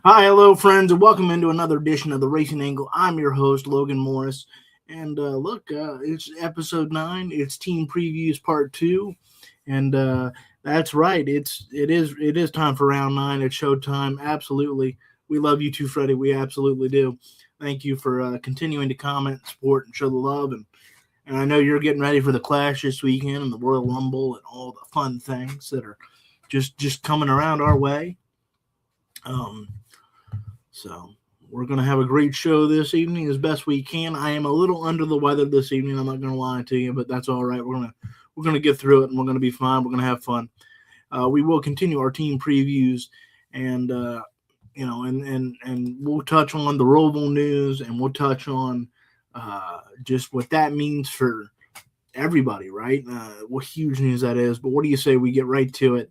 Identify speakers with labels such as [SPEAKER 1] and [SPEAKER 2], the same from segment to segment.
[SPEAKER 1] Hi, hello, friends, and welcome into another edition of the Racing Angle. I'm your host, Logan Morris, and it's episode 9. It's team previews part 2, and that's right. It is time for round 9. It's showtime. Absolutely, we love you too, Freddie. We absolutely do. Thank you for continuing to comment, support, and show the love. And I know you're getting ready for the Clash this weekend and the Royal Rumble and all the fun things that are just coming around our way. Um, So we're going to have a great show this evening as best we can. I am a little under the weather this evening. I'm not going to lie to you, but that's all right. We're gonna get through it, and we're going to be fine. We're going to have fun. We will continue our team previews, and and we'll touch on the Roval news, and we'll touch on just what that means for everybody, right? What huge news that is. But what do you say we get right to it?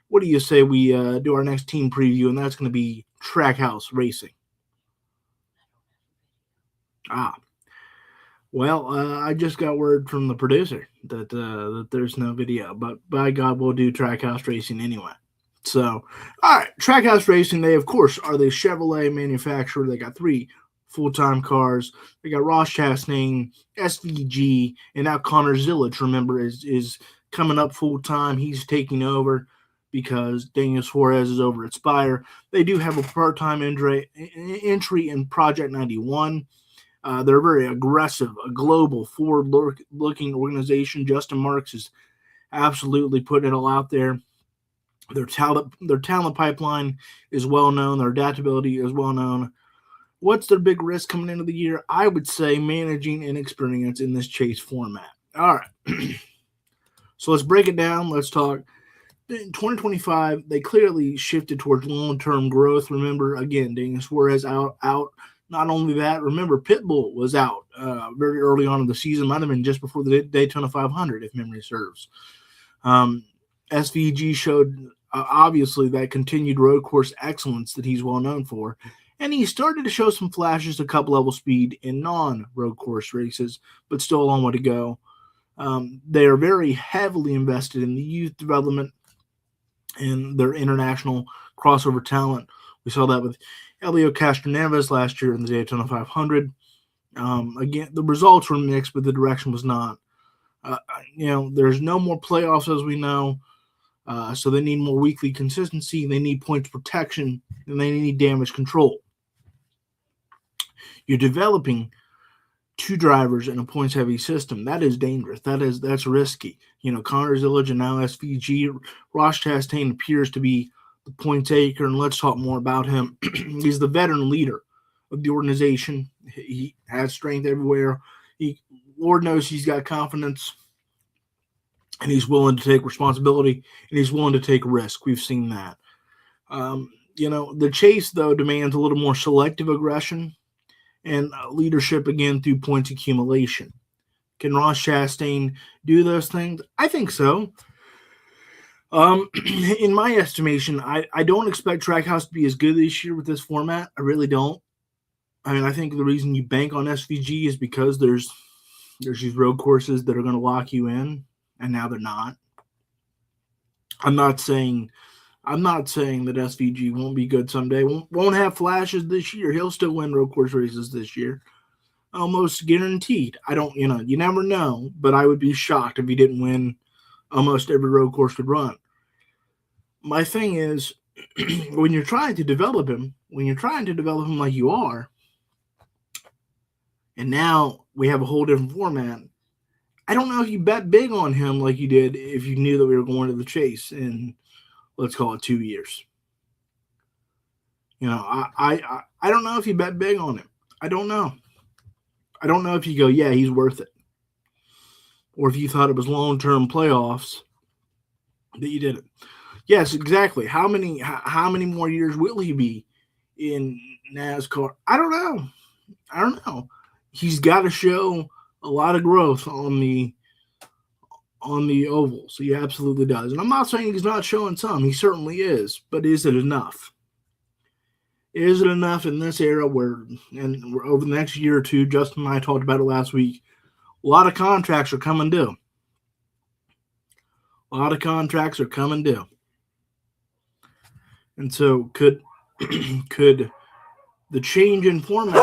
[SPEAKER 1] What do you say we do our next team preview, and that's going to be Trackhouse Racing. Well, I just got word from the producer that there's no video, but by God, we'll do Trackhouse Racing anyway. So, all right, Trackhouse Racing, they, of course, are the Chevrolet manufacturer. They got 3 full-time cars. They got Ross Chastain, SVG, and now Connor Zillich, remember, is coming up full-time. He's taking over because Daniel Suarez is over at Spire. They do have a part-time entry in Project 91. They're very aggressive, a global, forward-looking organization. Justin Marks is absolutely putting it all out there. Their talent pipeline is well known. Their adaptability is well known. What's their big risk coming into the year? I would say managing inexperience in this chase format. All right. So let's break it down. Let's talk. In 2025, they clearly shifted towards long-term growth. Remember, again, Daniel Suarez out. Not only that, remember, Pitbull was out very early on in the season. Might have been just before the Daytona 500, if memory serves. SVG showed, obviously, that continued road course excellence that he's well known for. And he started to show some flashes of cup-level speed in non-road course races, but still a long way to go. They are very heavily invested in the youth development and their international crossover talent. We saw that with Elio Castroneves last year in the Daytona 500. Again, the results were mixed, but the direction was not. There's no more playoffs, as we know, so they need more weekly consistency. They need points protection, and they need damage control. You're developing 2 drivers in a points-heavy system. That is dangerous. That's risky. Connor Zillich and now SVG. Ross Chastain appears to be the point taker, and let's talk more about him. He's the veteran leader of the organization. He has strength everywhere. Lord knows he's got confidence, and he's willing to take responsibility, and he's willing to take risk. We've seen that. The chase, though, demands a little more selective aggression and leadership, again, through points accumulation. Can Ross Chastain do those things? I think so. In my estimation, I don't expect Trackhouse to be as good this year with this format. I really don't. I mean, I think the reason you bank on SVG is because there's these road courses that are going to lock you in, and now they're not. I'm not saying that SVG won't be good someday. Won't have flashes this year. He'll still win road course races this year. Almost guaranteed. You never know, but I would be shocked if he didn't win almost every road course could run. My thing is, when you're trying to develop him like you are, and now we have a whole different format, I don't know if you bet big on him like you did if you knew that we were going to the chase in, let's call it, 2 years. I don't know if you bet big on him. I don't know. I don't know if you go, yeah, he's worth it. Or if you thought it was long-term playoffs that you did it. Yes, exactly. How many more years will he be in NASCAR? I don't know. He's got to show a lot of growth on the oval. So he absolutely does. And I'm not saying he's not showing some. He certainly is. But is it enough? Is it enough in this era where, and over the next year or two, Justin and I talked about it last week, a lot of contracts are coming due. And so could could the change in format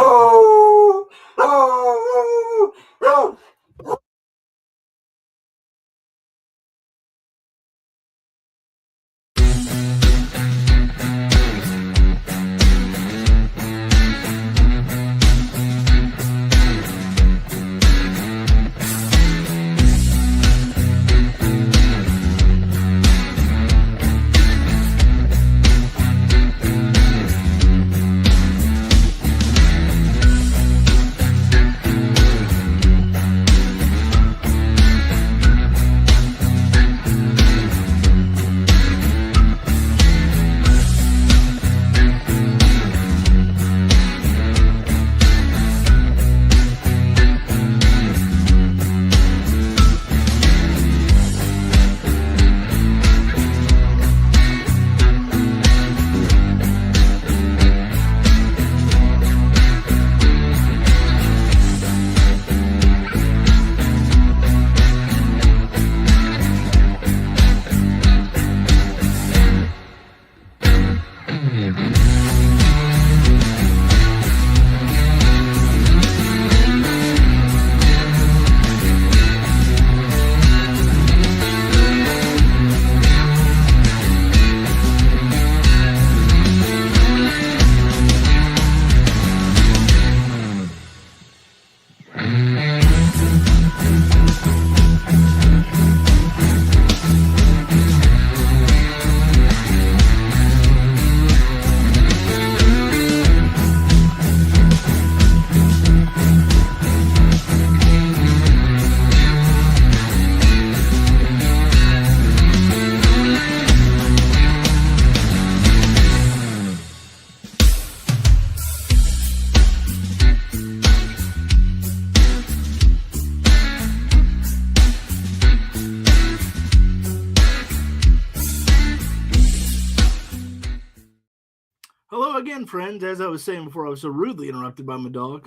[SPEAKER 1] Hello again, friends. As I was saying before, I was so rudely interrupted by my dog.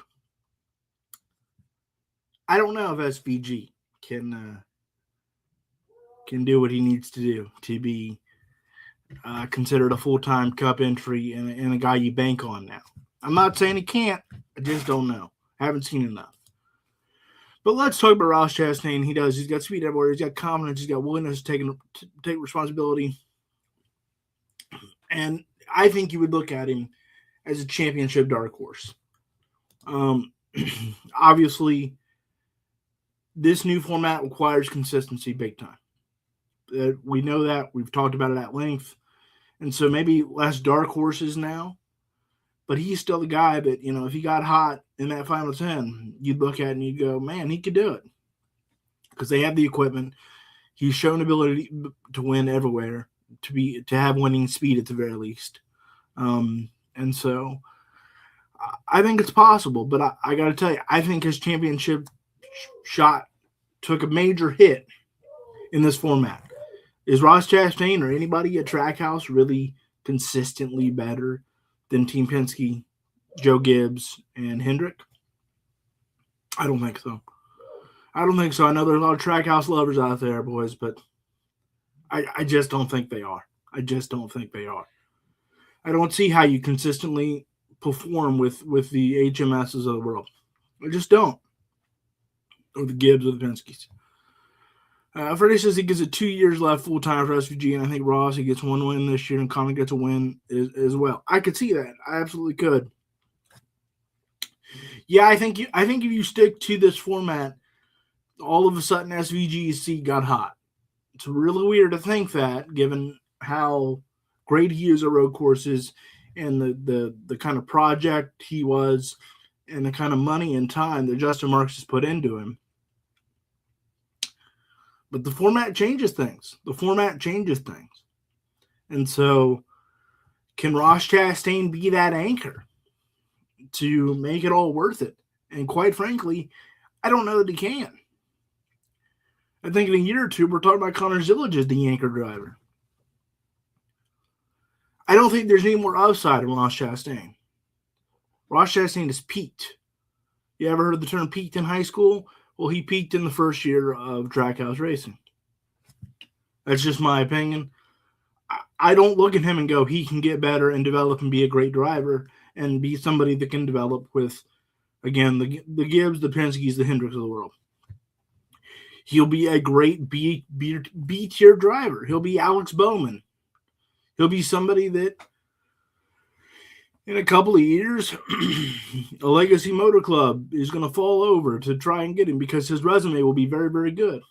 [SPEAKER 1] I don't know if SVG can do what he needs to do to be considered a full-time Cup entry and a guy you bank on now. I'm not saying he can't. I just don't know. I haven't seen enough. But let's talk about Ross Chastain. He's got speed everywhere. He's got confidence. He's got willingness to take responsibility. And I think you would look at him as a championship dark horse. Obviously, this new format requires consistency big time. We know that. We've talked about it at length. And so maybe less dark horses now. But he's still the guy that, if he got hot in that final 10, you'd look at it and you'd go, man, he could do it. Because they have the equipment. He's shown ability to win everywhere, to have winning speed at the very least. And so I think it's possible. But I got to tell you, I think his championship shot took a major hit in this format. Is Ross Chastain or anybody at Trackhouse really consistently better than Team Penske, Joe Gibbs, and Hendrick? I don't think so. I know there's a lot of Trackhouse lovers out there, boys, but I just don't think they are. I don't see how you consistently perform with the HMSs of the world. I just don't. Or the Gibbs or the Penskes. Freddie says he gets 2 years left full time for SVG, and I think Ross, he gets one win this year, and Connor gets a win as well. I could see that. I absolutely could. Yeah, I think if you stick to this format, all of a sudden SVG's seat got hot. It's really weird to think that, given how great he is at road courses and the kind of project he was and the kind of money and time that Justin Marks has put into him. But the format changes things. And so can Ross Chastain be that anchor to make it all worth it? And quite frankly, I don't know that he can. I think in a year or two, we're talking about Connor Zillage as the anchor driver. I don't think there's any more upside in Ross Chastain. Ross Chastain has peaked. You ever heard the term peaked in high school? Well, he peaked in the first year of Trackhouse racing. That's just my opinion. I don't look at him and go, he can get better and develop and be a great driver and be somebody that can develop with, again, the Gibbs, the Penske's, the Hendricks of the world. He'll be a great B-tier driver. He'll be Alex Bowman. He'll be somebody that in a couple of years, a Legacy Motor Club is going to fall over to try and get him because his resume will be very, very good.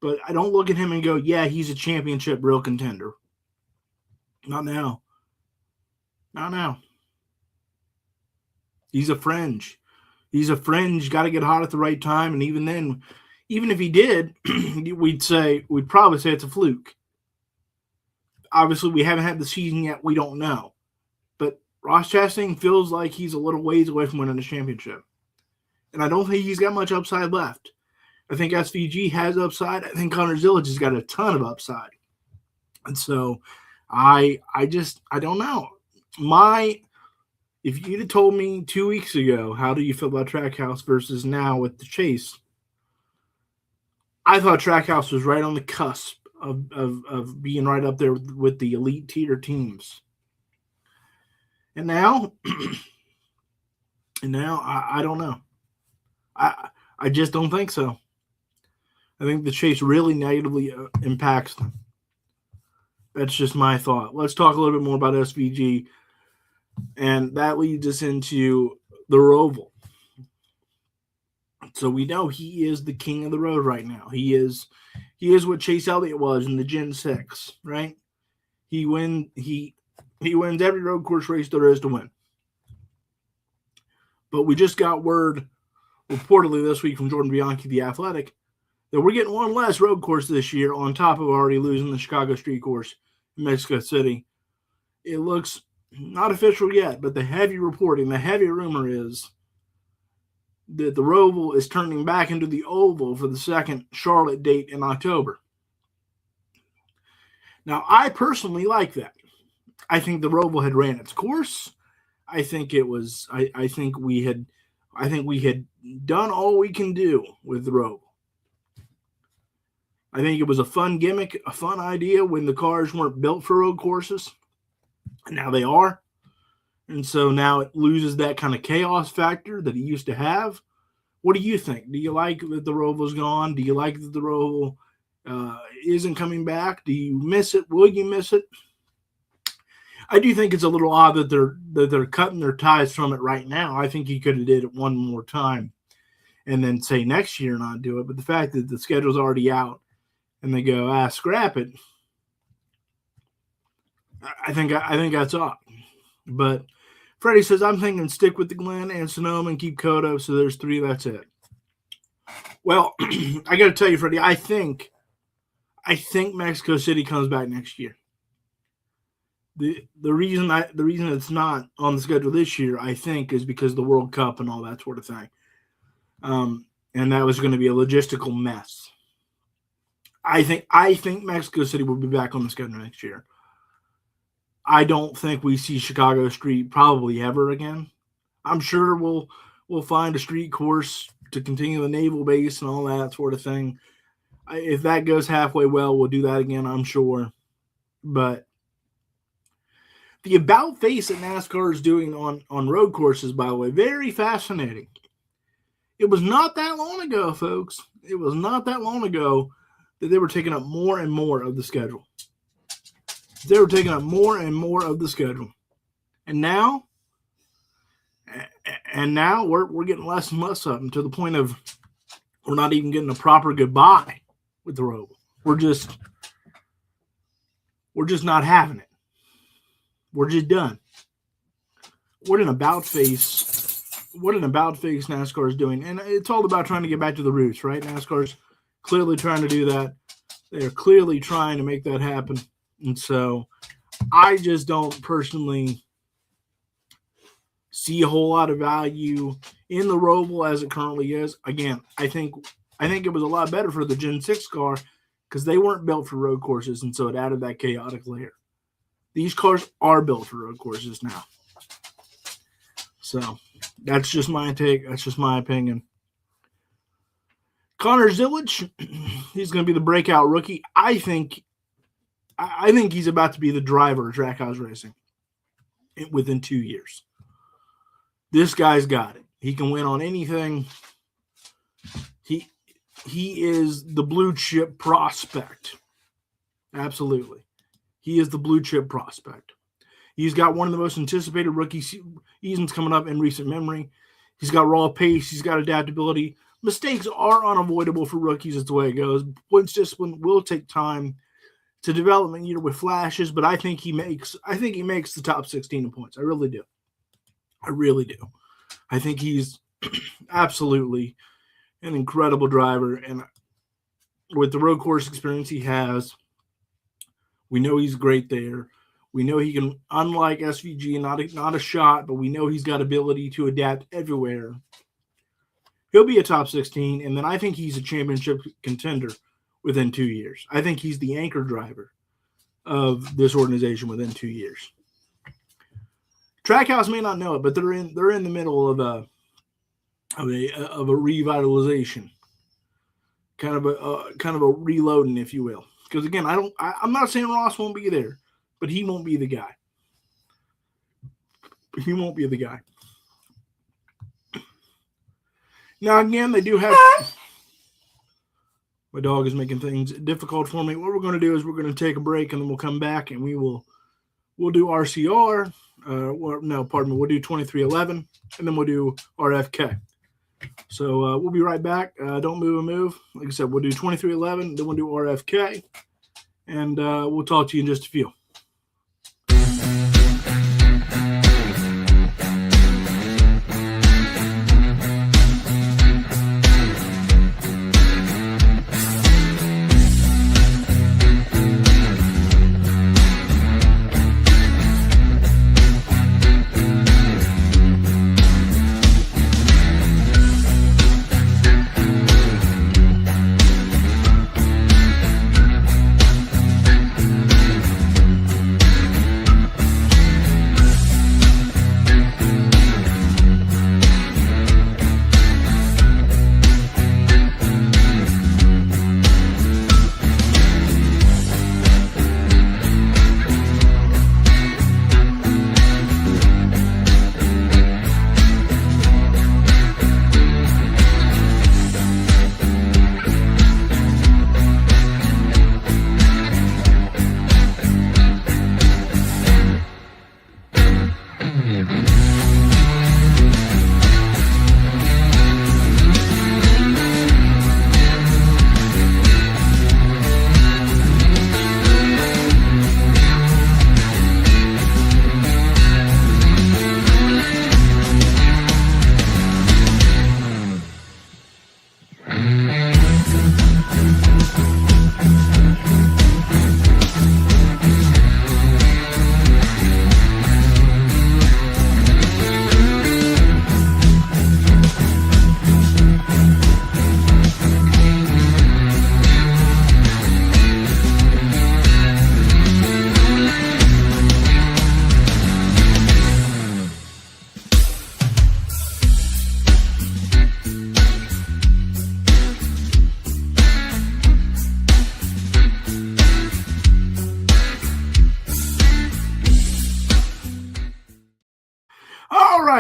[SPEAKER 1] But I don't look at him and go, yeah, he's a championship real contender. Not now. Not now. He's a fringe. He's a fringe, got to get hot at the right time. And even then, even if he did, we'd probably say it's a fluke. Obviously, we haven't had the season yet. We don't know. But Ross Chastain feels like he's a little ways away from winning the championship. And I don't think he's got much upside left. I think SVG has upside. I think Connor Zillage has got a ton of upside. And so I don't know. If you'd have told me 2 weeks ago, how do you feel about Trackhouse versus now with the Chase? I thought Trackhouse was right on the cusp of being right up there with the elite tier teams. And now, I don't know. I just don't think so. I think the Chase really negatively impacts them. That's just my thought. Let's talk a little bit more about SVG. And that leads us into the Roval. So we know he is the king of the road right now. He is what Chase Elliott was in the Gen 6, right? He wins every road course race there is to win. But we just got word, reportedly this week from Jordan Bianchi, the Athletic, that we're getting one less road course this year on top of already losing the Chicago Street Course in Mexico City. It looks not official yet, but the heavy reporting, the heavy rumor is that the Roval is turning back into the Oval for the second Charlotte date in October. Now, I personally like that. I think the Roval had ran its course. I think we had done all we can do with the Roval. I think it was a fun gimmick, a fun idea when the cars weren't built for road courses. And now they are. And so now it loses that kind of chaos factor that it used to have. What do you think? Do you like that the Roval's gone? Do you like that the Roval isn't coming back? Do you miss it? Will you miss it? I do think it's a little odd that they're cutting their ties from it right now. I think you could have did it one more time and then say next year not do it. But the fact that the schedule's already out and they go, scrap it, I think that's odd. But Freddie says, I'm thinking stick with the Glen and Sonoma and keep Cotto. So there's 3. That's it. Well, I got to tell you, Freddie, I think Mexico City comes back next year. The reason it's not on the schedule this year, I think, is because of the World Cup and all that sort of thing. And that was going to be a logistical mess. I think Mexico City will be back on the schedule next year. I don't think we see Chicago Street probably ever again. I'm sure we'll find a street course to continue the naval base and all that sort of thing. If that goes halfway well, we'll do that again, I'm sure. But the about face that NASCAR is doing on road courses, by the way, very fascinating. It was not that long ago, folks. It was not that long ago that they were taking up more and more of the schedule. They were taking up more and more of the schedule. And now we're getting less and less of them to the point of we're not even getting a proper goodbye with the road. We're just not having it. We're just done. What an about face NASCAR is doing. And it's all about trying to get back to the roots, right? NASCAR's clearly trying to do that. They're clearly trying to make that happen. And so I just don't personally see a whole lot of value in the Roval as it currently is. Again, I think it was a lot better for the Gen 6 car because they weren't built for road courses, and so it added that chaotic layer. These cars are built for road courses now. So that's just my take. That's just my opinion. Connor Zillage, he's going to be the breakout rookie. I think I think he's about to be the driver of Trackhouse Racing within 2 years. This guy's got it. He can win on anything. He is the blue chip prospect. Absolutely. He is the blue chip prospect. He's got one of the most anticipated rookie seasons coming up in recent memory. He's got raw pace. He's got adaptability. Mistakes are unavoidable for rookies. It's the way it goes. Points discipline will take time to development year with flashes, but I think he makes the top 16 in points. I really do. I think he's absolutely an incredible driver, and with the road course experience he has, we know he's great there. We know he can, unlike SVG, not a shot, but we know he's got ability to adapt everywhere. He'll be a top 16, and then I think he's a championship contender within 2 years. I think he's the anchor driver of this organization within 2 years. Trackhouse may not know it, but they're in the middle of a revitalization, kind of a reloading, if you will. Because again, I'm not saying Ross won't be there, but he won't be the guy. He won't be the guy. Now again, they do have. My dog is making things difficult for me. What we're going to do is we're going to take a break, and then we'll come back and we'll do RCR. We'll do 2311, and then we'll do RFK. So we'll be right back. Don't move a move. Like I said, we'll do 2311, then we'll do RFK, and we'll talk to you in just a few.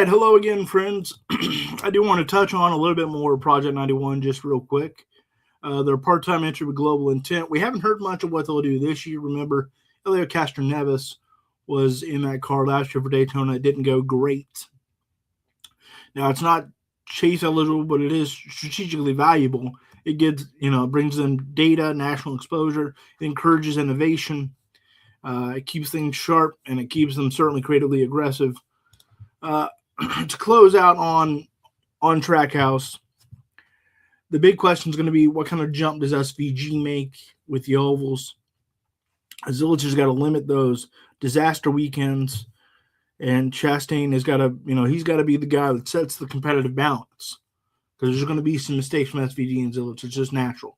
[SPEAKER 1] right, hello again, friends. I do want to touch on a little bit more Project 91 just real quick. They're part-time entry with global intent. We haven't heard much of what they'll do this year. Remember, Elio Castroneves was in that car last year for Daytona. It didn't go great. Now, it's not chase eligible, but it is strategically valuable. It gets, brings them data, national exposure, it encourages innovation. It keeps things sharp, and it keeps them certainly creatively aggressive. To close out on Trackhouse, the big question is going to be, what kind of jump does SVG make with the ovals? Zilich has got to limit those disaster weekends, and Chastain has got to, he's got to be the guy that sets the competitive balance, because there's going to be some mistakes from SVG and Zilich. It's just natural.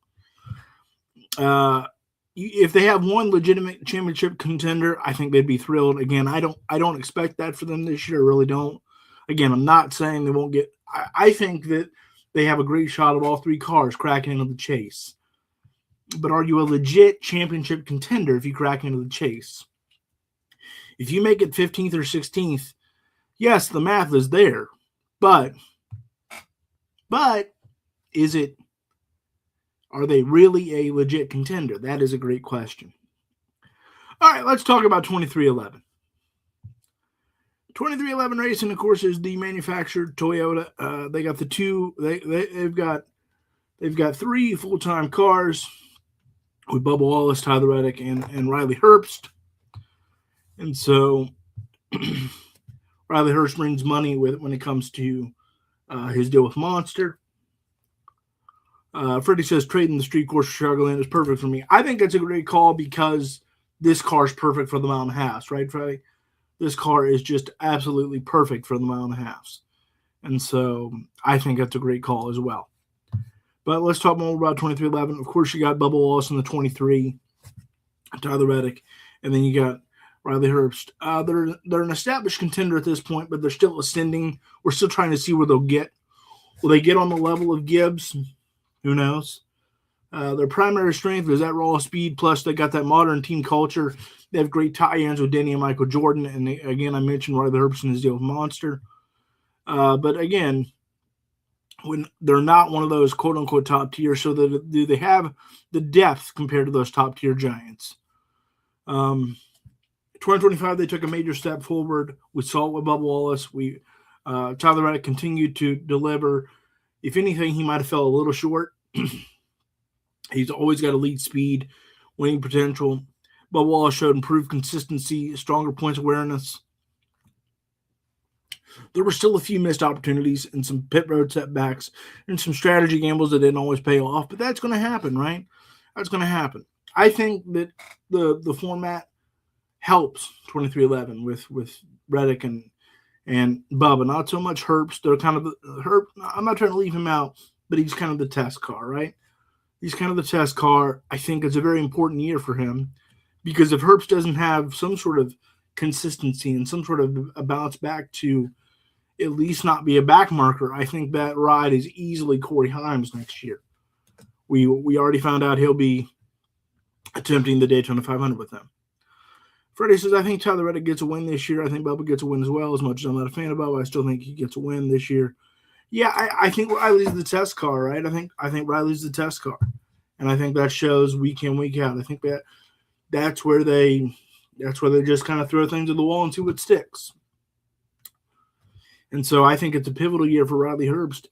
[SPEAKER 1] If they have one legitimate championship contender, I think they'd be thrilled. Again, I don't expect that for them this year. I really don't. Again, I'm not saying they won't get. I think that they have a great shot of all three cars cracking into the chase. but are you a legit championship contender if you crack into the chase? If you make it 15th or 16th, yes, the math is there, but is it? Are they really a legit contender? That is a great question. All right, let's talk about 2311. 2311 Racing, of course, is the manufacturer Toyota. They got the two. They've got three full-time cars with Bubba Wallace, Tyler Reddick, and Riley Herbst. And so Riley Herbst brings money when it comes to his deal with Monster. Freddie says trading the street course for Chicagoland is perfect for me. I think that's a great call because this car is perfect for the mile and a half, right, Freddie? This car is just absolutely perfect for the mile and a half. And so I think that's a great call as well. But let's talk more about 2311. Of course, you got Bubba Wallace in the 23, Tyler Reddick, and then you got Riley Herbst. They're an established contender at this point, but they're still ascending. We're still trying to see where they'll get. Will they get on the level of Gibbs? Who knows? Their primary strength is that raw speed, plus they got that modern team culture. They have great tie-ins with Denny and Michael Jordan, and again, I mentioned Riley Herbst and his deal with Monster. But again, when they're not one of those quote-unquote top tier, so do they have the depth compared to those top-tier giants? 2025, they took a major step forward. We saw it with Bubba Wallace. Tyler Reddick continued to deliver. If anything, he might have fell a little short. He's always got elite speed, winning potential. Bubba Wallace showed improved consistency, stronger points awareness. There were still a few missed opportunities and some pit road setbacks and some strategy gambles that didn't always pay off, but that's going to happen, right? That's going to happen. I think that the format helps 2311 with Reddick and Bubba. Not so much Herbst. They're kind of Herb. I'm not trying to leave him out, but he's kind of the test car, right? He's kind of the test car. I think it's a very important year for him because if Herbst doesn't have some sort of consistency and some sort of a bounce back to at least not be a back marker, I think that ride is easily Corey Himes next year. We already found out he'll be attempting the Daytona 500 with them. Freddie says, I think Tyler Reddick gets a win this year. I think Bubba gets a win as well. As much as I'm not a fan of Bubba, I still think he gets a win this year. Yeah, I think Riley's the test car, right? I think Riley's the test car. And I think that shows week in, week out. I think that's where they just kind of throw things at the wall and see what sticks. And so I think it's a pivotal year for Riley Herbst.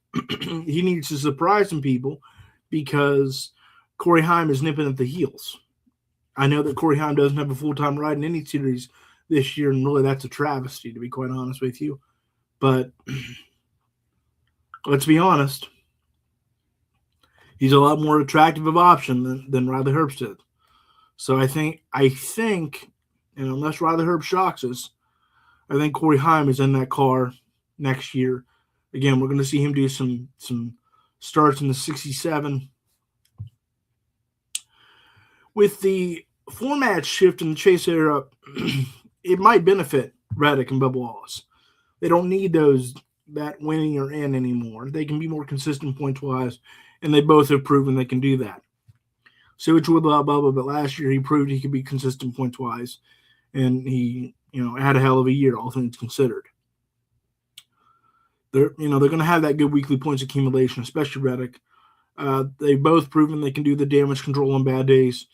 [SPEAKER 1] He needs to surprise some people because Corey Heim is nipping at the heels. I know that Corey Heim doesn't have a full-time ride in any series this year, and really that's a travesty, to be quite honest with you. But let's be honest. He's a lot more attractive of option than Riley Herbst is. So I think, and unless Riley Herbst shocks us, I think Corey Heim is in that car next year. Again, we're going to see him do some starts in the 67. With the format shift in the chase era, it might benefit Reddick and Bubba Wallace. They don't need that winning or in anymore. They can be more consistent points-wise, and they both have proven they can do that. So it's with Bubba, but last year he proved he could be consistent points-wise, and he had a hell of a year, all things considered. They're going to have that good weekly points accumulation, especially Reddick. They've both proven they can do the damage control on bad days,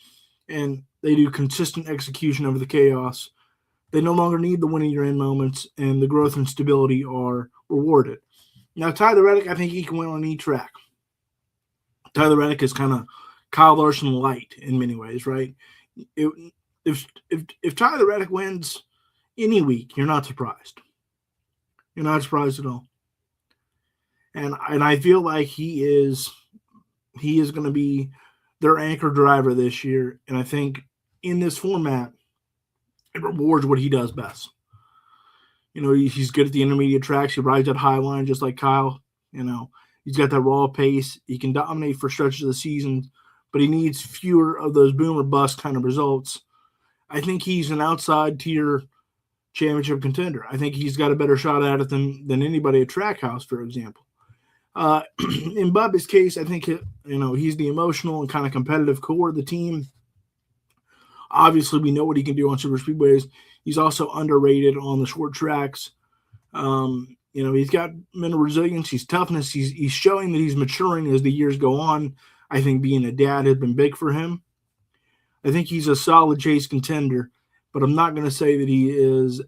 [SPEAKER 1] and they do consistent execution over the chaos. They no longer need the winning your in moments, and the growth and stability are rewarded. Now, Tyler Reddick, I think he can win on any track. Tyler Reddick is kind of Kyle Larson light in many ways, right? If Tyler Reddick wins any week, you're not surprised. You're not surprised at all. And I feel like he is going to be their anchor driver this year. And I think in this format, it rewards what he does best. He's good at the intermediate tracks. He rides that high line just like Kyle. He's got that raw pace. He can dominate for stretches of the season, but he needs fewer of those boom or bust kind of results. I think he's an outside tier championship contender. I think he's got a better shot at it than anybody at Trackhouse, for example. In Bubba's case, I think he's the emotional and kind of competitive core of the team. Obviously, we know what he can do on super speedways. He's also underrated on the short tracks. He's got mental resilience. He's toughness. He's showing that he's maturing as the years go on. I think being a dad has been big for him. I think he's a solid chase contender, but I'm not going to say that he's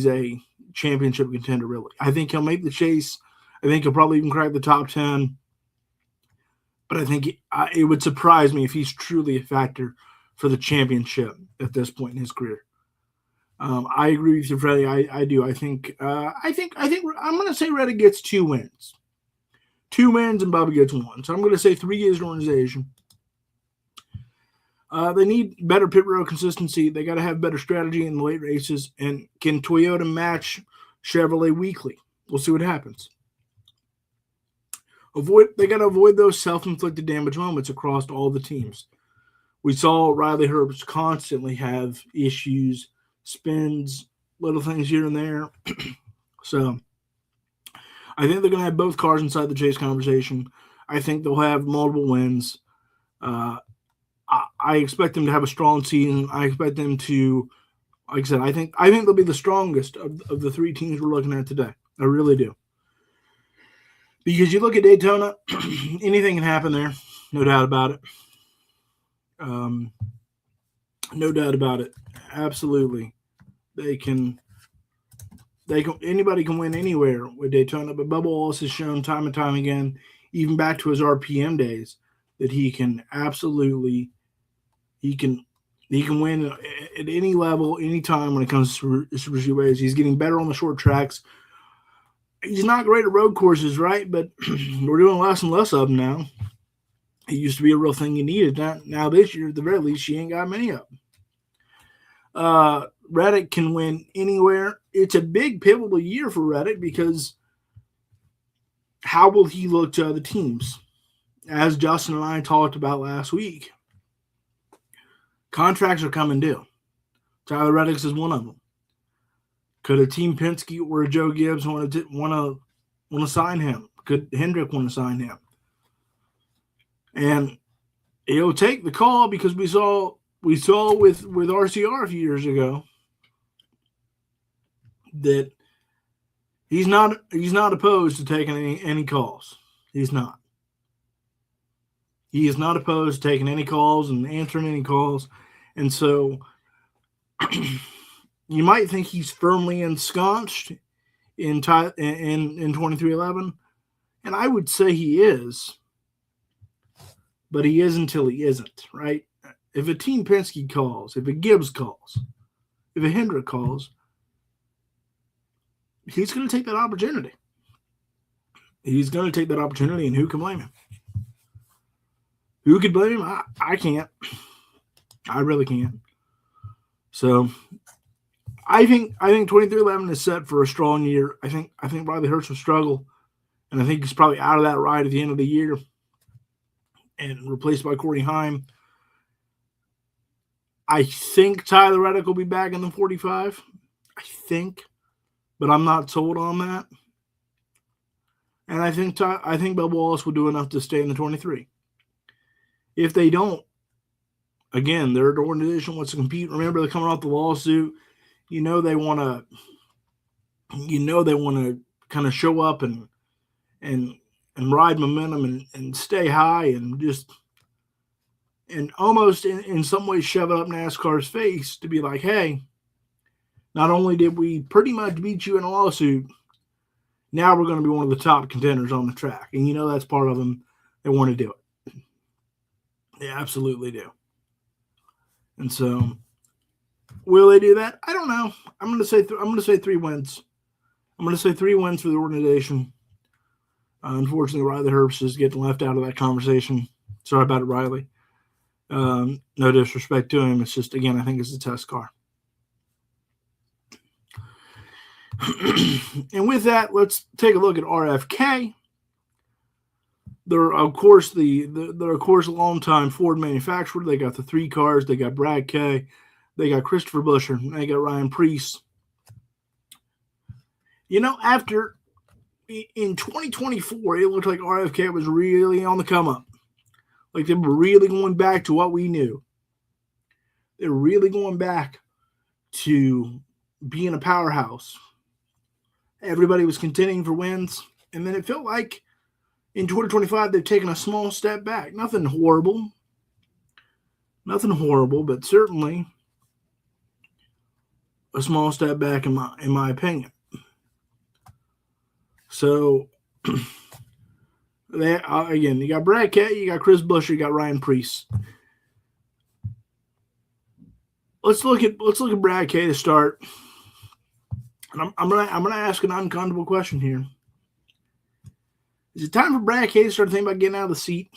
[SPEAKER 1] a championship contender, really. I think he'll make the chase. I think he'll probably even crack the top 10. But I think it would surprise me if he's truly a factor for the championship at this point in his career. I agree with you, Freddie. I do. I think I'm going to say Reddick gets 2 wins. 2 wins and Bubba gets 1. So I'm going to say 3 years in organization. They need better pit road consistency. They got to have better strategy in the late races. And can Toyota match Chevrolet weekly? We'll see what happens. They got to avoid those self-inflicted damage moments across all the teams. We saw Riley Herbst constantly have issues, spins, little things here and there. So I think they're going to have both cars inside the chase conversation. I think they'll have multiple wins. I expect them to have a strong season. I expect them to, like I said, I think they'll be the strongest of the 3 teams we're looking at today. I really do. Because you look at Daytona, anything can happen there. No doubt about it. No doubt about it. Absolutely. Anybody can win anywhere with Daytona, but Bubba Wallace has shown time and time again, even back to his RPM days, that he can absolutely he can win at any level, any time when it comes to super speedways. He's getting better on the short tracks. He's not great at road courses, right? But we're doing less and less of them now. It used to be a real thing you needed. Now this year, at the very least, you ain't got many of them. Reddick can win anywhere. It's a big pivotal year for Reddick because how will he look to other teams? As Justin and I talked about last week, contracts are coming due. Tyler Reddick's is one of them. Could a Team Penske or a Joe Gibbs want to sign him? Could Hendrick want to sign him? And it'll take the call because we saw with RCR a few years ago that he's not opposed to taking any calls. He's not. He is not opposed to taking any calls and answering any calls. And so you might think he's firmly ensconced in 2311, and I would say he is, but he is until he isn't, right? If a Team Penske calls, if a Gibbs calls, if a Hendrick calls, he's going to take that opportunity. He's going to take that opportunity, and who can blame him? Who could blame him? I can't. I really can't. So I think 2311 is set for a strong year. I think Riley Herbst will struggle, and I think he's probably out of that ride at the end of the year and replaced by Corey Heim. I think Tyler Reddick will be back in the 45. I think, but I'm not sold on that. And I think Bubba Wallace will do enough to stay in the 23. If they don't, again, their organization wants to compete. Remember, they're coming off the lawsuit. They want to kind of show up and ride momentum and stay high and almost in some ways shove it up NASCAR's face to be like, hey, not only did we pretty much beat you in a lawsuit, now we're going to be one of the top contenders on the track. And that's part of them. They want to do it. They absolutely do. And so, will they do that? I don't know. I'm going to say 3 wins. I'm going to say 3 wins for the organization. Unfortunately, Riley Herbst is getting left out of that conversation. Sorry about it, Riley. No disrespect to him. It's just, again, I think it's a test car. And with that, let's take a look at RFK. They're of course a long-time Ford manufacturer. They got the 3 cars. They got Brad Kay. They got Christopher Buescher. They got Ryan Preece. After in 2024, it looked like RFK was really on the come up. Like they were really going back to what we knew. They were really going back to being a powerhouse. Everybody was contending for wins. And then it felt like in 2025, they've taken a small step back. Nothing horrible, but certainly a small step back in my opinion. So, again, you got Brad Kett, you got Chris Buescher, you got Ryan Preece. Let's look at Brad Kett to start. And I'm gonna ask an uncomfortable question here. Is it time for Brad Kett to start thinking about getting out of the seat?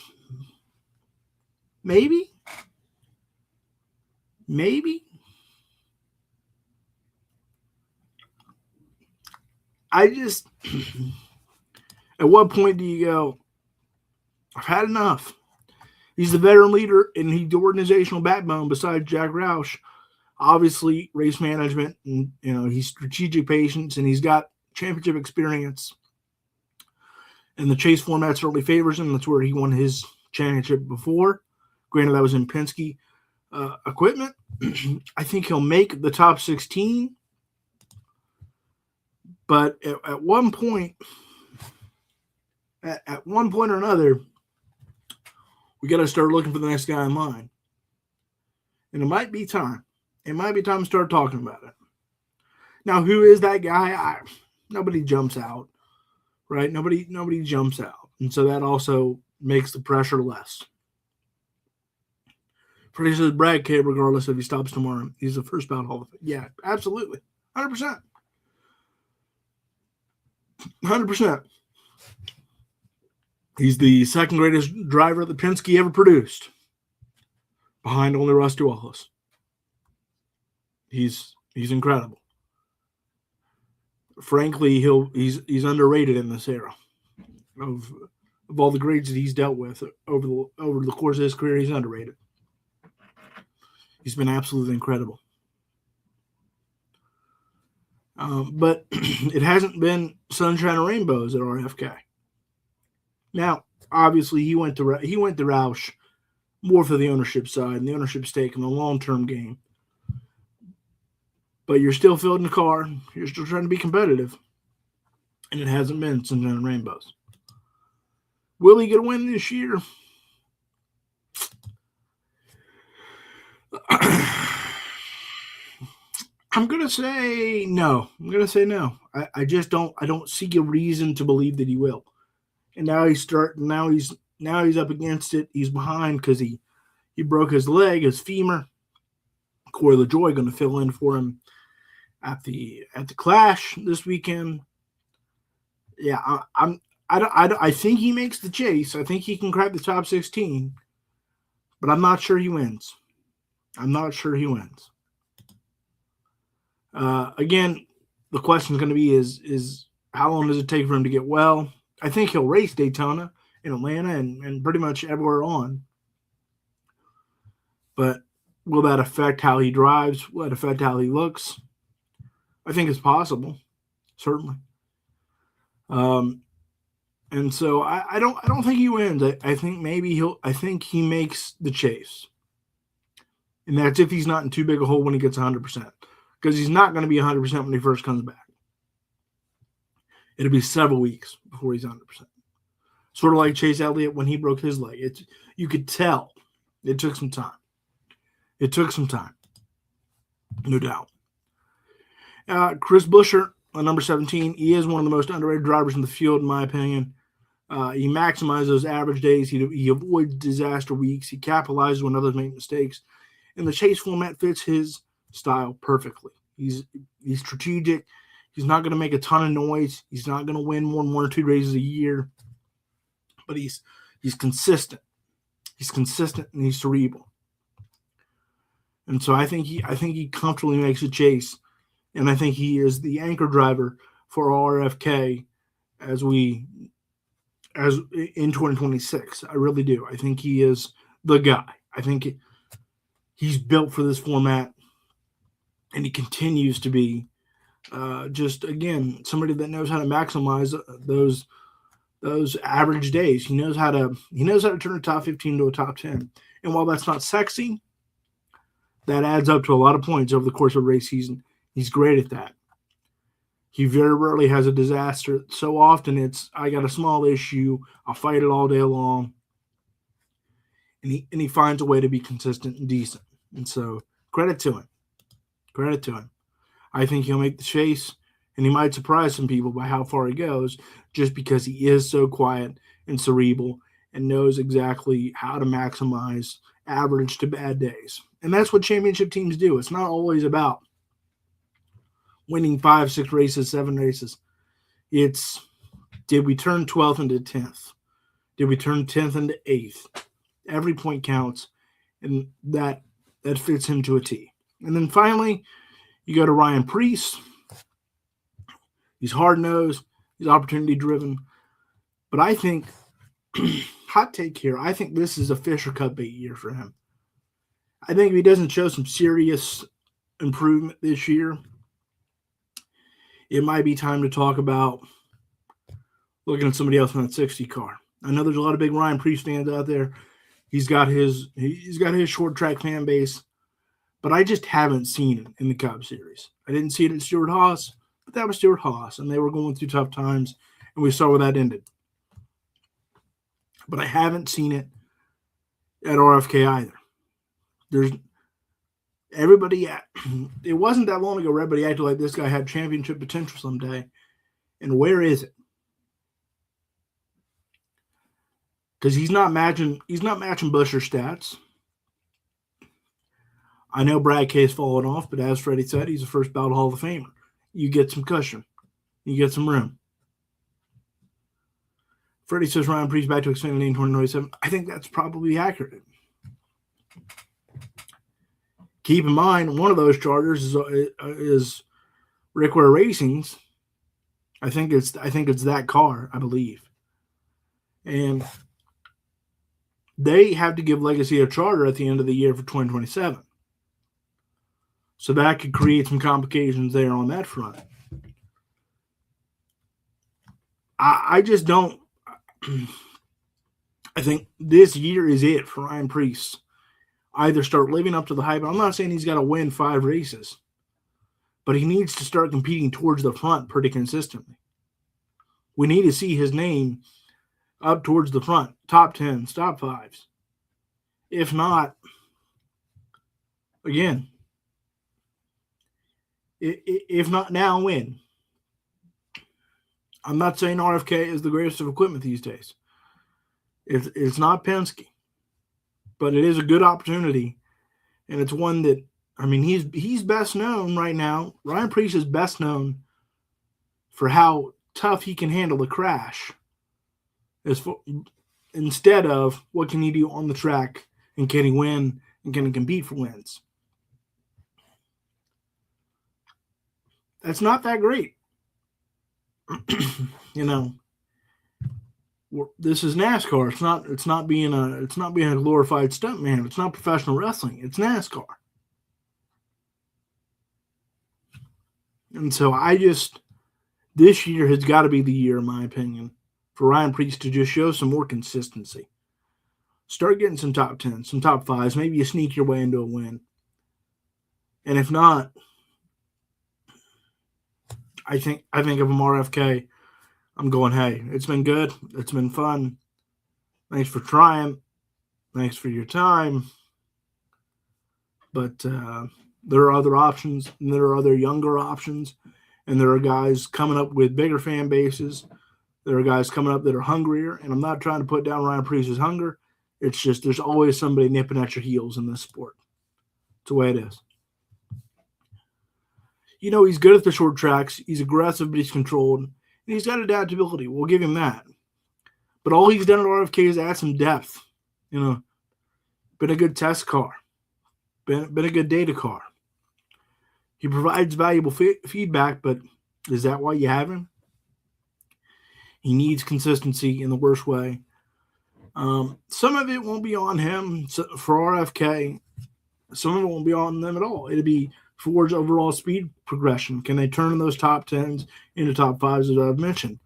[SPEAKER 1] Maybe. I just, at what point do you go, I've had enough? He's the veteran leader and he's the organizational backbone besides Jack Roush. Obviously, race management and he's strategic patience and he's got championship experience. And the chase format certainly favors him. That's where he won his championship before. Granted, that was in Penske equipment. I think he'll make the top 16. But at one point or another, we got to start looking for the next guy in line. And it might be time. It might be time to start talking about it. Now, who is that guy? Nobody jumps out, right? Nobody jumps out. And so that also makes the pressure less. Pretty sure Brad Kett, regardless if he stops tomorrow, he's the first bout Hall of Fame. Yeah, absolutely. 100%. 100%. He's the second greatest driver that Penske ever produced, behind only Rusty Wallace. He's incredible. Frankly, he's underrated in this era. Of all the greats that he's dealt with over the course of his career, he's underrated. He's been absolutely incredible. But it hasn't been sunshine and rainbows at RFK. Now, obviously, he went to Roush more for the ownership side and the ownership stake in the long-term game. But you're still fielding the car. You're still trying to be competitive. And it hasn't been sunshine and rainbows. Will he get a win this year? I'm going to say no. I just don't see a reason to believe that he will. And now he's up against it. He's behind because he broke his leg, his femur. Corey LaJoie going to fill in for him at the Clash this weekend. Yeah, I think he makes the chase. I think he can crack the top 16, but I'm not sure he wins. Again, the question is going to be is how long does it take for him to get well? I think he'll race Daytona in Atlanta and pretty much everywhere on. But will that affect how he drives? Will it affect how he looks? I think it's possible, certainly. And so I don't think he wins. I think he makes the chase. And that's if he's not in too big a hole when he gets 100%. Because he's not going to be 100% when he first comes back. It'll be several weeks before he's 100%. Sort of like Chase Elliott when he broke his leg. You could tell it took some time. No doubt. Chris Buescher, number 17, he is one of the most underrated drivers in the field, in my opinion. He maximizes those average days. He avoids disaster weeks. He capitalizes when others make mistakes. And the chase format fits his style perfectly. He's strategic. He's not going to make a ton of noise. He's not going to win more than 1 or 2 races a year. But he's consistent. He's consistent and he's cerebral. And so I think he comfortably makes a chase. And I think he is the anchor driver for RFK as in 2026. I really do. I think he is the guy. I think he's built for this format, and he continues to be Just again, somebody that knows how to maximize those average days. He knows how to turn a top 15 to a top 10. And while that's not sexy, that adds up to a lot of points over the course of a race season. He's great at that. He very rarely has a disaster. So often it's, I got a small issue, I'll fight it all day long. And he finds a way to be consistent and decent. And so credit to him. Credit to him. I think he'll make the chase, and he might surprise some people by how far he goes just because he is so quiet and cerebral and knows exactly how to maximize average to bad days. And that's what championship teams do. It's not always about winning 5, 6 races, 7 races. It's, did we turn 12th into 10th? Did we turn 10th into 8th? Every point counts, and that fits him to a T. And then finally, you go to Ryan Preece. He's hard-nosed. He's opportunity-driven. But I think, hot take here, I think this is a Fisher Cup bait year for him. I think if he doesn't show some serious improvement this year, it might be time to talk about looking at somebody else in that 60 car. I know there's a lot of big Ryan Preece fans out there. He's got his short track fan base, but I just haven't seen it in the Cup Series. I didn't see it at Stewart Haas, but that was Stewart Haas, and they were going through tough times, and we saw where that ended. But I haven't seen it at RFK either. There's everybody. It wasn't that long ago, everybody acted like this guy had championship potential someday, and where is it? Because he's not matching Busher stats. I know Brad Kay's fallen off, but as Freddie said, he's a first ballot Hall of Famer. You get some cushion. You get some room. Freddie says Ryan Preece back to Xfinity in 2027. I think that's probably accurate. Keep in mind, one of those charters is Rick Ware Racing's. I think it's that car, I believe. And they have to give Legacy a charter at the end of the year for 2027. So that could create some complications there on that front. I just don't. I think this year is it for Ryan Preece. Either start living up to the hype. I'm not saying he's got to win 5 races, but he needs to start competing towards the front pretty consistently. We need to see his name up towards the front, top 10s, top 5s. If not, again, if not now, when? I'm not saying RFK is the greatest of equipment these days. It's not Penske, but it is a good opportunity, and it's one that, I mean, he's best known right now. Ryan Preece is best known for how tough he can handle a crash, instead of what can he do on the track and can he win and can he compete for wins. That's not that great. You know, this is NASCAR. It's not being a glorified stuntman. It's not professional wrestling. It's NASCAR. And so this year has got to be the year, in my opinion, for Ryan Preece to just show some more consistency. Start getting some top 10s, some top 5s. Maybe you sneak your way into a win. And if not, I think of him RFK. I'm going, hey, it's been good. It's been fun. Thanks for trying. Thanks for your time. But there are other options, and there are other younger options, and there are guys coming up with bigger fan bases. There are guys coming up that are hungrier, and I'm not trying to put down Ryan Preece's hunger. It's just there's always somebody nipping at your heels in this sport. It's the way it is. You know, he's good at the short tracks. He's aggressive, but he's controlled. And he's got adaptability. We'll give him that. But all he's done at RFK is add some depth. You know, been a good test car. Been a good data car. He provides valuable feedback, but is that why you have him? He needs consistency in the worst way. Some of it won't be on him for RFK. Some of it won't be on them at all. It'll be Ford's overall speed progression. Can they turn those top 10s into top 5s, as I've mentioned?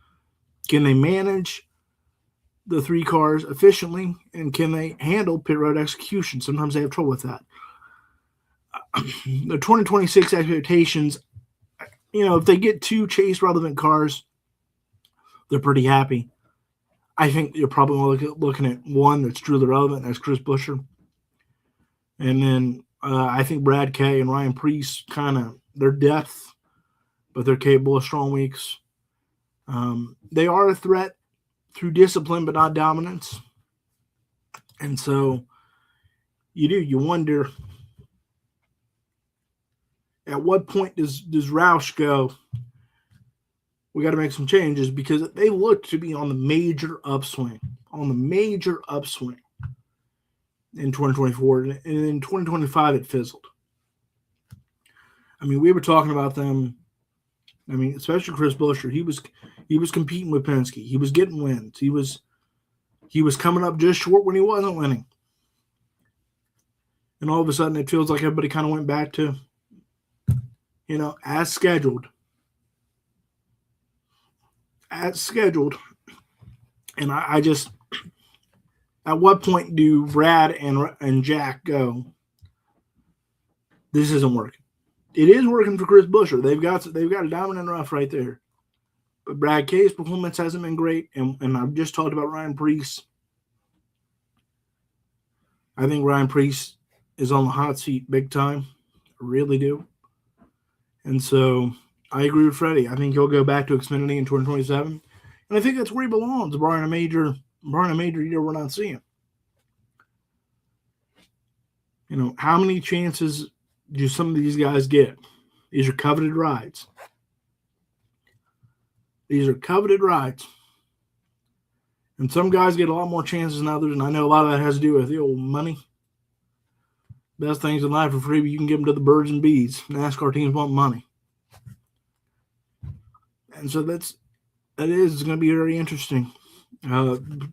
[SPEAKER 1] Can they manage the 3 cars efficiently, and can they handle pit road execution? Sometimes they have trouble with that. The 2026 expectations, if they get 2 chase-relevant cars, they're pretty happy. I think you're probably looking at one that's truly relevant, that's Chris Buescher. And then I think Brad Kay and Ryan Preece their depth, but they're capable of strong weeks. They are a threat through discipline, but not dominance. And so you wonder, at what point does Roush go, we got to make some changes, because they look to be on the major upswing in 2024, and in 2025 it fizzled. I mean, we were talking about them. I mean, especially Chris Buescher. He was competing with Penske. He was getting wins. He was coming up just short when he wasn't winning. And all of a sudden, it feels like everybody kind of went back to, as scheduled. And I just, at what point do Brad and Jack go, this isn't working? It is working for Chris Buescher. They've got a diamond in the rough right there. But Brad Kay's performance hasn't been great, and I've just talked about Ryan Preece. I think Ryan Preece is on the hot seat big time. I really do. And so I agree with Freddie. I think he'll go back to Xfinity in 2027. And I think that's where he belongs, barring a major year we're not seeing. How many chances do some of these guys get? These are coveted rides. And some guys get a lot more chances than others, and I know a lot of that has to do with the old money. Best things in life are free, but you can give them to the birds and bees. NASCAR teams want money. And so it's going to be very interesting.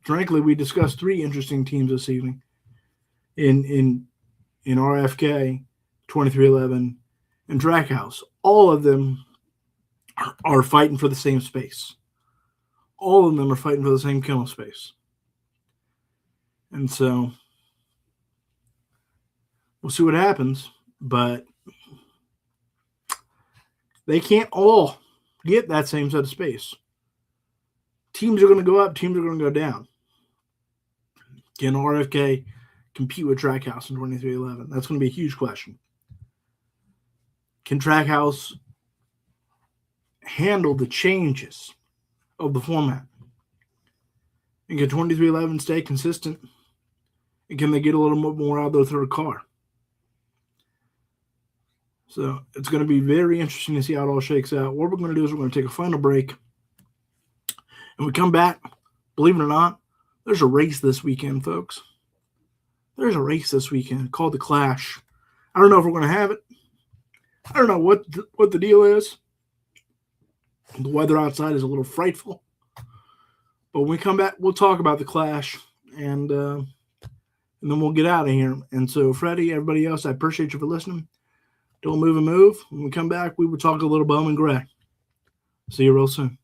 [SPEAKER 1] Frankly, we discussed 3 interesting teams this evening in RFK, 2311, and Trackhouse. All of them are fighting for the same space. All of them are fighting for the same kennel space. And so we'll see what happens, but they can't all get that same set of space. Teams are going to go up, teams are going to go down. Can RFK compete with Trackhouse in 2311? That's going to be a huge question. Can Trackhouse handle the changes of the format? And can 2311 stay consistent? And can they get a little bit more out of their third car? So it's going to be very interesting to see how it all shakes out. What we're going to do is we're going to take a final break. And we come back, believe it or not, there's a race this weekend, folks. There's a race this weekend called the Clash. I don't know if we're going to have it. I don't know what the deal is. The weather outside is a little frightful. But when we come back, we'll talk about the Clash, and then we'll get out of here. And so, Freddie, everybody else, I appreciate you for listening. Don't move and move. When we come back, we will talk a little Bowman Gray. See you real soon.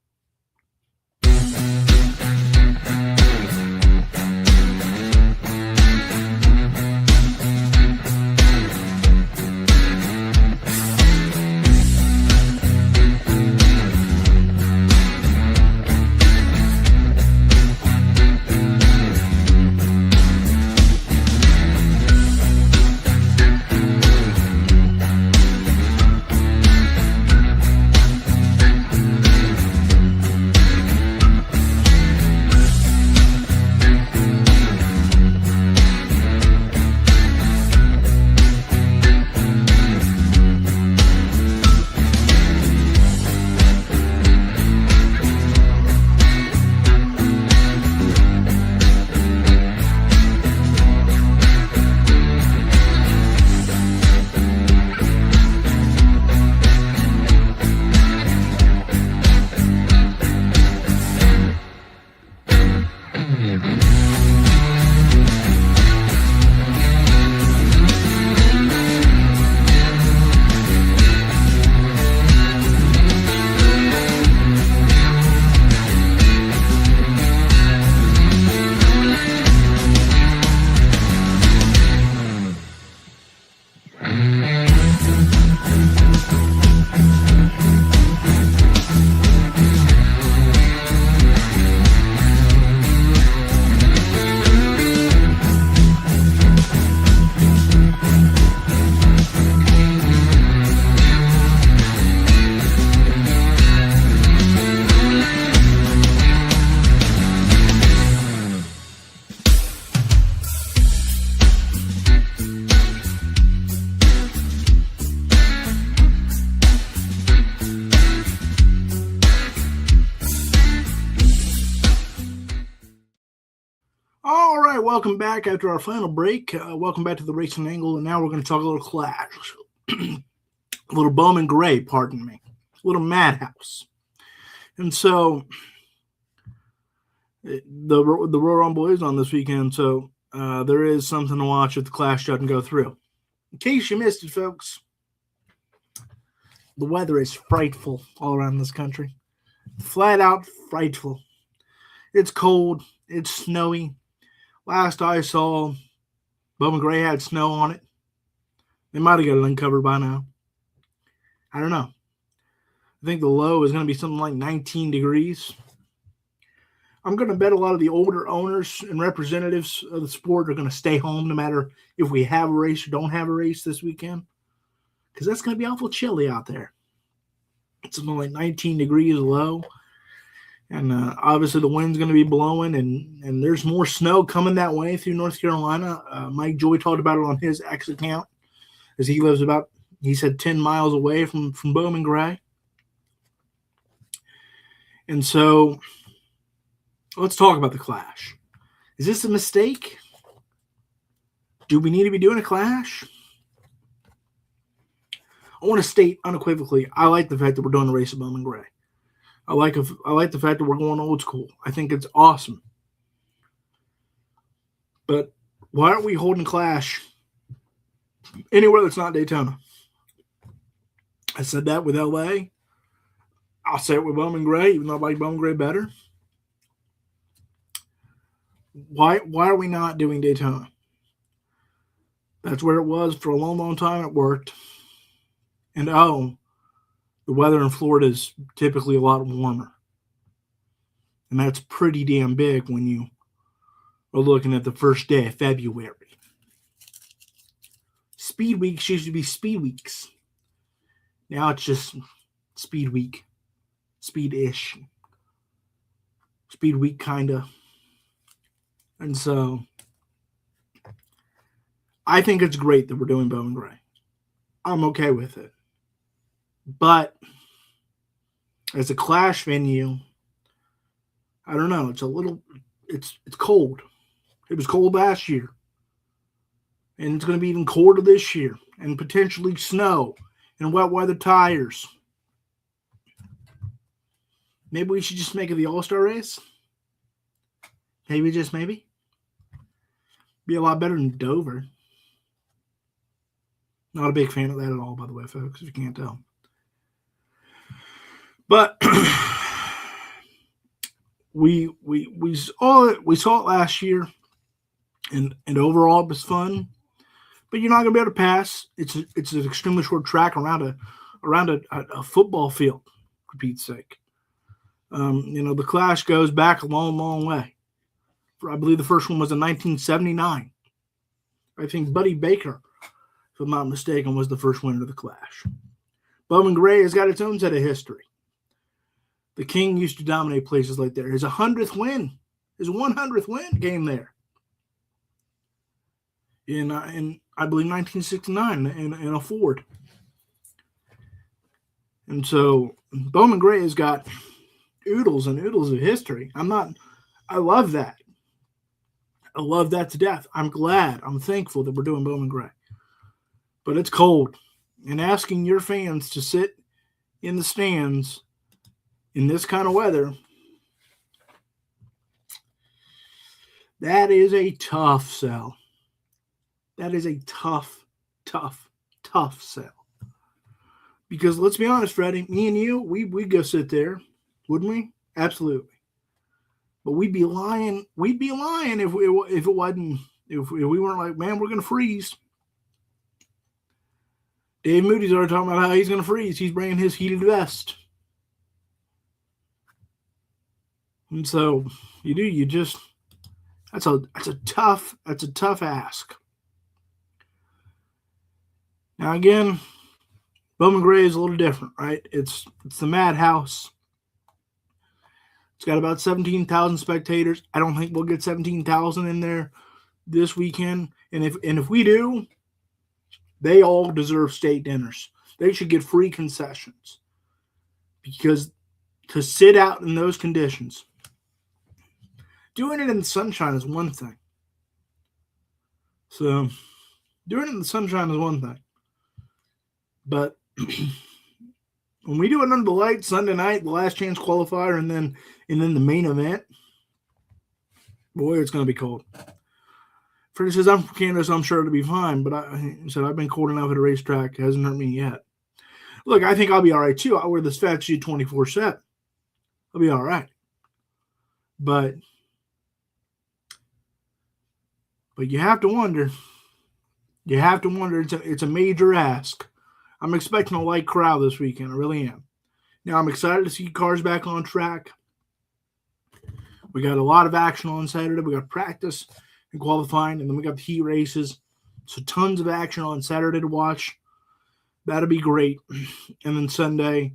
[SPEAKER 1] right, welcome back after our final break. Welcome back to the Racing Angle, and now we're going to talk a little Clash. A little Bowman Gray, pardon me. A little Madhouse. And so, the Royal Rumble is on this weekend, so there is something to watch if the Clash doesn't go through. In case you missed it, folks, the weather is frightful all around this country. Flat out frightful. It's cold. It's snowy. Last I saw, Bowman Gray had snow on it. They might have got it uncovered by now. I don't know. I think the low is going to be something like 19 degrees. I'm going to bet a lot of the older owners and representatives of the sport are going to stay home no matter if we have a race or don't have a race this weekend. Because that's going to be awful chilly out there. It's something like 19 degrees low. And obviously the wind's going to be blowing, and there's more snow coming that way through North Carolina. Mike Joy talked about it on his X account, as he lives about, he said, 10 miles away from Bowman Gray. And so let's talk about the Clash. Is this a mistake? Do we need to be doing a Clash? I want to state unequivocally, I like the fact that we're doing the race of Bowman Gray. I like the fact that we're going old school. I think it's awesome. But why aren't we holding Clash anywhere that's not Daytona? I said that with LA. I'll say it with Bowman Gray, even though I like Bowman Gray better. Why are we not doing Daytona? That's where it was for a long, long time. It worked. And the weather in Florida is typically a lot warmer. And that's pretty damn big when you are looking at the first day of February. Speed weeks used to be speed weeks. Now it's just speed week. Speed-ish. Speed week, kind of. And so, I think it's great that we're doing Bowman Gray. I'm okay with it. But as a Clash venue, I don't know. It's cold. It was cold last year. And it's going to be even colder this year. And potentially snow and wet weather tires. Maybe we should just make it the All-Star race. Maybe, just maybe. Be a lot better than Dover. Not a big fan of that at all, by the way, folks, if you can't tell. But we saw it last year, and overall it was fun. But you're not going to be able to pass. It's an extremely short track around a football field, for Pete's sake. The Clash goes back a long, long way. I believe the first one was in 1979. I think Buddy Baker, if I'm not mistaken, was the first winner of the Clash. Bowman Gray has got its own set of history. The King used to dominate places like there. His 100th win came there. In I believe 1969 in a Ford. And so Bowman Gray has got oodles and oodles of history. I love that. I love that to death. I'm thankful that we're doing Bowman Gray. But it's cold. And asking your fans to sit in the stands in this kind of weather, that is a tough sell. That is a tough sell. Because let's be honest, Freddie, me and you, we'd go sit there, wouldn't we? Absolutely. But we'd be lying. We'd be lying if we weren't like, man, we're going to freeze. Dave Moody's already talking about how he's going to freeze. He's bringing his heated vest. And so that's a tough ask. Now again, Bowman Gray is a little different, right? It's the Madhouse. It's got about 17,000 spectators. I don't think we'll get 17,000 in there this weekend. And if we do, they all deserve state dinners. They should get free concessions. Because to sit out in those conditions, doing it in the sunshine is one thing. So doing it in the sunshine is one thing, but when we do it under the lights Sunday night, the last chance qualifier, and then the main event, boy, it's going to be cold. Freddie says, I'm from Canada, so I'm sure it'll be fine. But he said, I've been cold enough at a racetrack. It hasn't hurt me yet. Look, I think I'll be all right, too. I'll wear this fat suit 24/7. I'll be all right. But you have to wonder. You have to wonder. It's a major ask. I'm expecting a light crowd this weekend. I really am. Now, I'm excited to see cars back on track. We got a lot of action on Saturday. We got practice and qualifying, and then we got the heat races. So tons of action on Saturday to watch. That'll be great. And then Sunday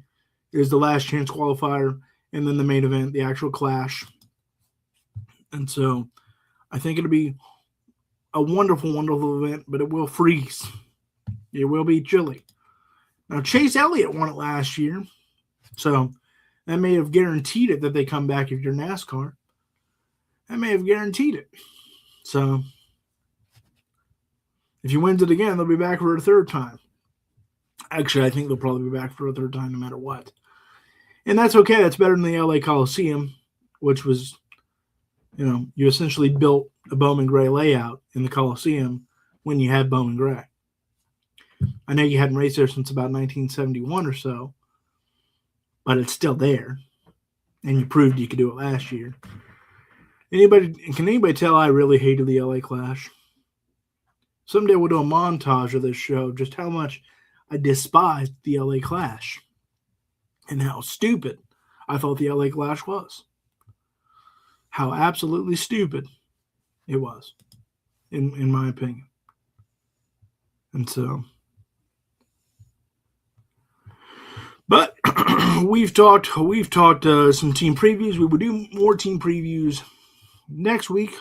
[SPEAKER 1] is the last chance qualifier, and then the main event, the actual clash. And so I think it'll be a wonderful, wonderful event, but it will freeze. It will be chilly. Now, Chase Elliott won it last year, so that may have guaranteed it that they come back if you're NASCAR. That may have guaranteed it. So if he wins it again, they'll be back for a third time. Actually, I think they'll probably be back for a third time no matter what. And that's okay. That's better than the LA Coliseum, which was, you essentially built a Bowman Gray layout in the Coliseum when you had Bowman Gray. I know you hadn't raced there since about 1971 or so, but it's still there. And you proved you could do it last year. Can anybody tell I really hated the LA Clash? Someday we'll do a montage of this show of just how much I despised the LA Clash and how stupid I thought the LA Clash was. How absolutely stupid it was, in my opinion. And so, but we've talked some team previews. We will do more team previews next week.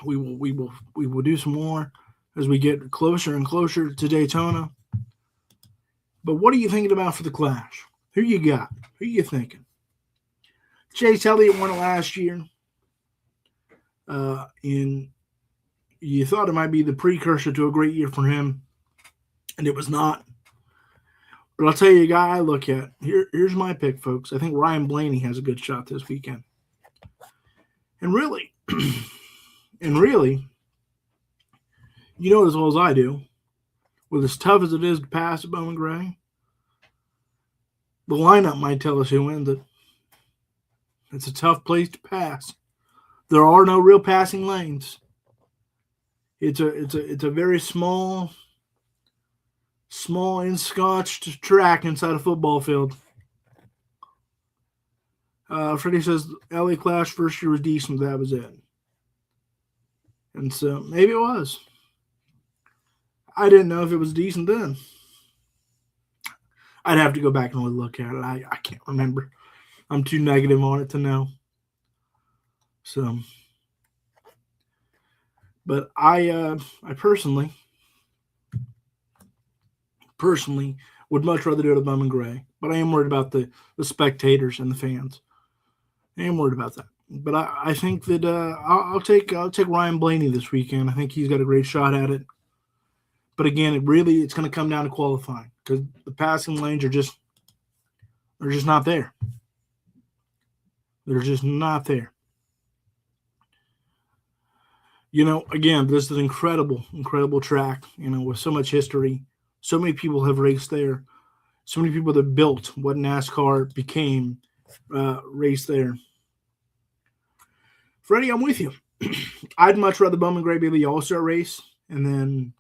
[SPEAKER 1] We will do some more as we get closer and closer to Daytona. But what are you thinking about for the Clash? Who you got? Who you thinking? Chase Elliott won it last year. You thought it might be the precursor to a great year for him, and it was not. But I'll tell you a guy I look at. Here's my pick, folks. I think Ryan Blaney has a good shot this weekend. And really, you know as well as I do, with as tough as it is to pass at Bowman Gray, the lineup might tell us who wins it. It's a tough place to pass. There are no real passing lanes. It's a very small enscotched track inside a football field. Freddie says LA Clash first year was decent, but that was it. And so maybe it was. I didn't know if it was decent then. I'd have to go back and look at it. I can't remember. I'm too negative on it to know. So, but I personally would much rather do it at Bowman Gray. But I am worried about the spectators and the fans. I am worried about that. But I think that I'll take Ryan Blaney this weekend. I think he's got a great shot at it. But again, it's going to come down to qualifying because the passing lanes are just not there. They're just not there. Again, this is an incredible, incredible track, with so much history. So many people have raced there. So many people that built what NASCAR became raced there. Freddie, I'm with you. I'd much rather Bowman Gray be the All-Star race, and then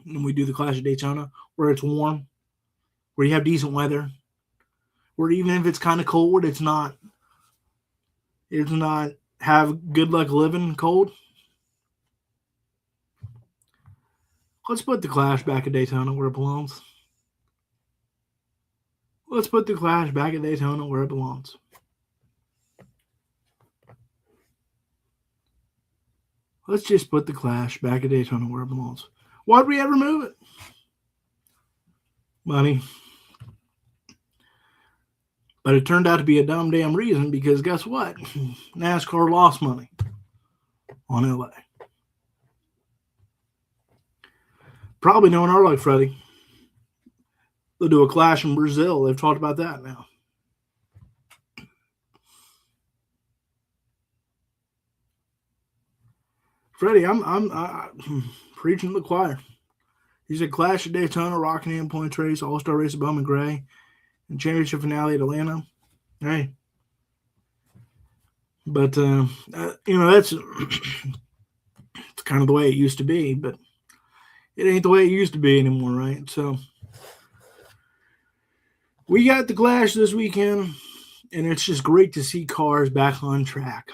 [SPEAKER 1] when we do the Clash of Daytona, where it's warm, where you have decent weather, where even if it's kind of cold, it's not have good luck living cold. Let's put the Clash back at Daytona where it belongs. Let's put the Clash back at Daytona where it belongs. Let's just put the Clash back at Daytona where it belongs. Why'd we ever move it? Money. But it turned out to be a dumb damn reason because guess what? NASCAR lost money on LA. Probably knowing our luck, Freddie. They'll do a clash in Brazil. They've talked about that now. Freddie, I'm preaching to the choir. He said Clash at Daytona, Rockingham Points Race, All-Star Race at Bowman Gray, and Championship Finale at Atlanta. Hey. But, that's it's kind of the way it used to be, but it ain't the way it used to be anymore, right? So, we got the Clash this weekend, and it's just great to see cars back on track.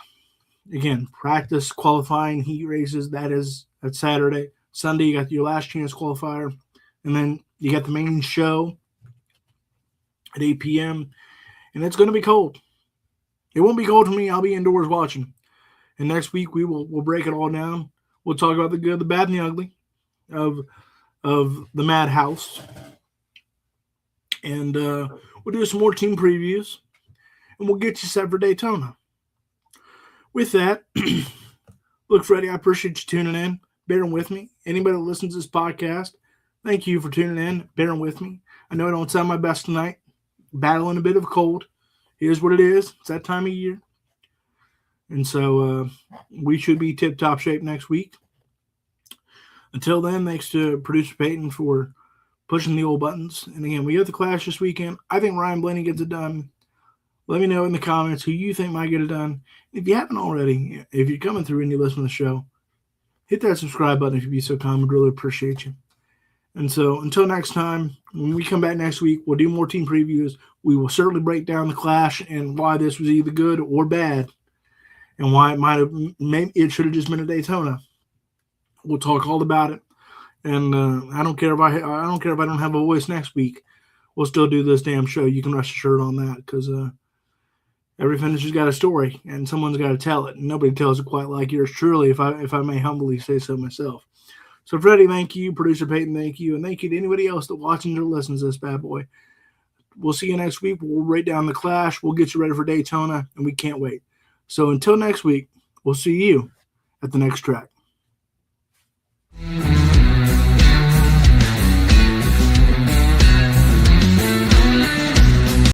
[SPEAKER 1] Again, practice, qualifying, heat races, that's Saturday. Sunday, you got your last chance qualifier, and then you got the main show at 8 p.m., and it's going to be cold. It won't be cold for me. I'll be indoors watching. And next week, we'll break it all down. We'll talk about the good, the bad, and the ugly of the Madhouse. And we'll do some more team previews, and we'll get you set for Daytona. With that, look, Freddie, I appreciate you tuning in, bearing with me. Anybody that listens to this podcast, thank you for tuning in, bearing with me. I know I don't sound my best tonight, battling a bit of a cold. It is what it is. It's that time of year. And so we should be tip-top shape next week. Until then, thanks to Producer Peyton for pushing the old buttons. And again, we got the Clash this weekend. I think Ryan Blaney gets it done. Let me know in the comments who you think might get it done. If you haven't already, if you're coming through and you listen to the show, hit that subscribe button if you'd be so kind. We'd really appreciate you. And so until next time, when we come back next week, we'll do more team previews. We will certainly break down the Clash and why this was either good or bad and why it should have just been a Daytona. We'll talk all about it. And I don't care if I don't have a voice next week. We'll still do this damn show. You can rest assured on that because every finisher's got a story, and someone's got to tell it. And nobody tells it quite like yours truly, if I may humbly say so myself. So, Freddie, thank you. Producer Peyton, thank you. And thank you to anybody else that watches or listens to this bad boy. We'll see you next week. We'll break down the Clash. We'll get you ready for Daytona, and we can't wait. So, until next week, we'll see you at the next track.